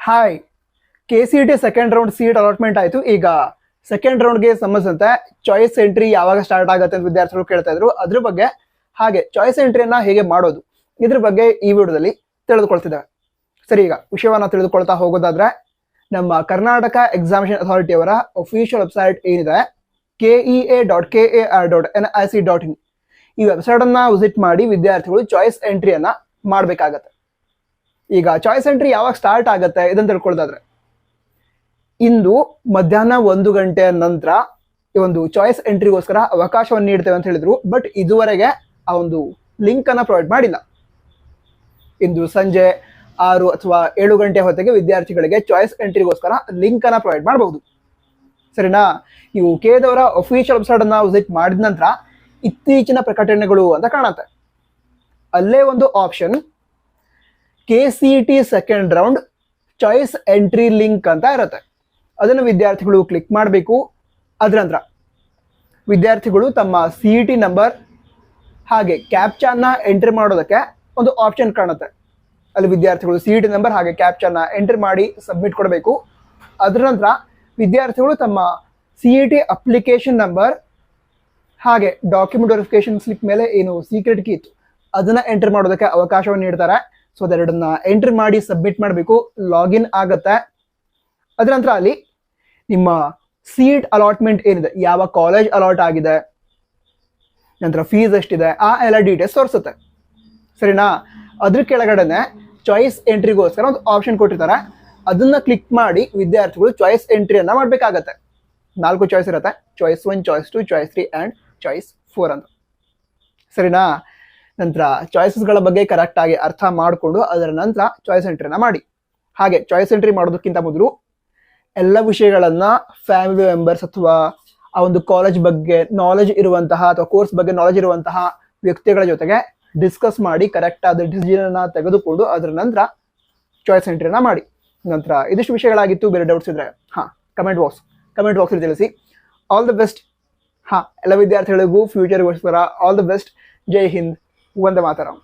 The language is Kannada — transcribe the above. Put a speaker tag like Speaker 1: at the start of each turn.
Speaker 1: Hi, KCET second round seat allotment ಆಯಿತು. ಈಗ ಸೆಕೆಂಡ್ ರೌಂಡ್ಗೆ ಸಂಬಂಧಿಸಿದಂತೆ ಚಾಯ್ಸ್ ಎಂಟ್ರಿ ಯಾವಾಗ ಸ್ಟಾರ್ಟ್ ಆಗುತ್ತೆ ಅಂತ ವಿದ್ಯಾರ್ಥಿಗಳು ಕೇಳ್ತಾ ಇದ್ರು. ಅದ್ರ ಬಗ್ಗೆ ಹಾಗೆ ಚಾಯ್ಸ್ ಎಂಟ್ರಿಯನ್ನ ಹೇಗೆ ಮಾಡೋದು ಇದ್ರ ಬಗ್ಗೆ ಈ ವಿಡಿಯೋದಲ್ಲಿ ತಿಳಿದುಕೊಳ್ತಿದ್ದೇವೆ. ಸರಿ, ಈಗ ವಿಷಯವನ್ನು ತಿಳಿದುಕೊಳ್ತಾ ಹೋಗೋದಾದ್ರೆ ನಮ್ಮ ಕರ್ನಾಟಕ ಎಕ್ಸಾಮಿನೇಷನ್ ಅಥಾರಿಟಿ ಅವರ ಅಫಿಷಿಯಲ್ ವೆಬ್ಸೈಟ್ ಏನಿದೆ kea.kar.nic.in ಈ ವೆಬ್ಸೈಟ್ ಅನ್ನ ವಿಸಿಟ್ ಮಾಡಿ ವಿದ್ಯಾರ್ಥಿಗಳು ಚಾಯ್ಸ್ ಎಂಟ್ರಿಯನ್ನ ಮಾಡಬೇಕಾಗತ್ತೆ. ಈಗ ಚಾಯ್ಸ್ ಎಂಟ್ರಿ ಯಾವಾಗ ಸ್ಟಾರ್ಟ್ ಆಗುತ್ತೆ ಇದನ್ನು ತಿಳ್ಕೊಳ್ಳೋದಾದ್ರೆ ಇಂದು ಮಧ್ಯಾಹ್ನ 1 ಗಂಟೆಯ ನಂತರ ಈ ಒಂದು ಚಾಯ್ಸ್ ಎಂಟ್ರಿಗೋಸ್ಕರ ಅವಕಾಶವನ್ನು ನೀಡ್ತೇವೆ ಅಂತ ಹೇಳಿದ್ರು. ಬಟ್ ಇದುವರೆಗೆ ಆ ಒಂದು ಲಿಂಕ್ ಅನ್ನ ಪ್ರೊವೈಡ್ ಮಾಡಿಲ್ಲ. ಇಂದು ಸಂಜೆ 6 ಅಥವಾ 7 ಗಂಟೆ ಹೊತ್ತಿಗೆ ವಿದ್ಯಾರ್ಥಿಗಳಿಗೆ ಚಾಯ್ಸ್ ಎಂಟ್ರಿಗೋಸ್ಕರ ಲಿಂಕ್ ಅನ್ನ ಪ್ರೊವೈಡ್ ಮಾಡಬಹುದು. ಸರಿನಾ? ನೀವು ಕೆದವರ ಅಫಿಷಿಯಲ್ ವೆಬ್ಸೈಟ್ ಅನ್ನ ವಿಸಿಟ್ ಮಾಡಿದ ನಂತರ ಇತ್ತೀಚಿನ ಪ್ರಕಟಣೆಗಳು ಅಂತ ಕಾಣುತ್ತೆ. ಅಲ್ಲೇ ಒಂದು option KCET second round choice entry link ಅಂತ ಇರುತ್ತೆ. ಅದನ್ನು ವಿದ್ಯಾರ್ಥಿಗಳು ಕ್ಲಿಕ್ ಮಾಡಬೇಕು. ಅದರ ನಂತರ ವಿದ್ಯಾರ್ಥಿಗಳು ತಮ್ಮ CET ನಂಬರ್ ಹಾಗೆ ಕ್ಯಾಪ್ಚಾನ ಎಂಟ್ರಿ ಮಾಡೋದಕ್ಕೆ ಒಂದು ಆಪ್ಷನ್ ಕಾಣುತ್ತೆ. ಅಲ್ಲಿ ವಿದ್ಯಾರ್ಥಿಗಳು CET ನಂಬರ್ ಹಾಗೆ ಕ್ಯಾಪ್ಚಾನ ಎಂಟ್ರಿ ಮಾಡಿ ಸಬ್ಮಿಟ್ ಕೊಡಬೇಕು. ಅದರ ನಂತರ ವಿದ್ಯಾರ್ಥಿಗಳು ತಮ್ಮ CET ಅಪ್ಲಿಕೇಶನ್ ನಂಬರ್ ಹಾಗೆ ಡಾಕ್ಯುಮೆಂಟ್ ವೆರಿಫಿಕೇಶನ್ ಸ್ಲಿಪ್ ಮೇಲೆ ಏನು ಸೀಕ್ರೆಟ್ ಕೀ ಇತ್ತು ಅದನ್ನ ಎಂಟ್ರಿ ಮಾಡೋದಕ್ಕೆ ಅವಕಾಶವನ್ನು ನೀಡ್ತಾರೆ. ಸೊ ಅದೆರಡನ್ನ ಎಂಟ್ರಿ ಮಾಡಿ ಸಬ್ಮಿಟ್ ಮಾಡಬೇಕು. ಲಾಗಿನ್ ಆಗತ್ತೆ. ಅದರ ನಂತರ ಅಲ್ಲಿ ನಿಮ್ಮ ಸೀಟ್ ಅಲಾಟ್ಮೆಂಟ್ ಏನಿದೆ, ಯಾವ ಕಾಲೇಜ್ ಅಲಾಟ್ ಆಗಿದೆ, ನಂತರ ಫೀಸ್ ಎಷ್ಟಿದೆ, ಆ ಎಲ್ಲ ಡೀಟೇಲ್ಸ್ ತೋರಿಸುತ್ತೆ. ಸರಿನಾ? ಅದ್ರ ಕೆಳಗಡೆನೆ ಚಾಯ್ಸ್ ಎಂಟ್ರಿಗೋಸ್ಕರ ಒಂದು ಆಪ್ಷನ್ ಕೊಟ್ಟಿರ್ತಾರೆ. ಅದನ್ನ ಕ್ಲಿಕ್ ಮಾಡಿ ವಿದ್ಯಾರ್ಥಿಗಳು ಚಾಯ್ಸ್ ಎಂಟ್ರಿಯನ್ನ ಮಾಡಬೇಕಾಗತ್ತೆ. 4 ಚಾಯ್ಸ್ ಇರುತ್ತೆ: choice 1, choice 2, choice 3 and choice 4 ಅಂತ. ಸರಿನಾ? ನಂತರ ಚಾಯ್ಸಸ್ಗಳ ಬಗ್ಗೆ ಕರೆಕ್ಟ್ ಆಗಿ ಅರ್ಥ ಮಾಡಿಕೊಂಡು ಅದರ ನಂತರ ಚಾಯ್ಸ್ ಎಂಟ್ರಿನ ಮಾಡಿ. ಹಾಗೆ ಚಾಯ್ಸ್ ಎಂಟ್ರಿ ಮಾಡೋದಕ್ಕಿಂತ ಮೊದಲು ಎಲ್ಲ ವಿಷಯಗಳನ್ನ ಫ್ಯಾಮಿಲಿ ಮೆಂಬರ್ಸ್ ಅಥವಾ ಆ ಒಂದು ಕಾಲೇಜ್ ಬಗ್ಗೆ ನಾಲೆಜ್ ಇರುವಂತಹ ಅಥವಾ ಕೋರ್ಸ್ ಬಗ್ಗೆ ನಾಲೆಜ್ ಇರುವಂತಹ ವ್ಯಕ್ತಿಗಳ ಜೊತೆಗೆ ಡಿಸ್ಕಸ್ ಮಾಡಿ ಕರೆಕ್ಟ್ ಆದ ಡಿಸಿಷನ್ ತೆಗೆದುಕೊಂಡು ಅದರ ನಂತರ ಚಾಯ್ಸ್ ಎಂಟ್ರಿನ ಮಾಡಿ. ನಂತರ ಇದಿಷ್ಟು ವಿಷಯಗಳಾಗಿತ್ತು. ಬೇರೆ ಡೌಟ್ಸ್ ಇದ್ರೆ ಕಮೆಂಟ್ ಬಾಕ್ಸ್ ತಿಳಿಸಿ. All the best. ಎಲ್ಲ ವಿದ್ಯಾರ್ಥಿಗಳಿಗೂ ಫ್ಯೂಚರ್ಗೋಸ್ಕರ all the best. Jai Hind, Vande Mataram.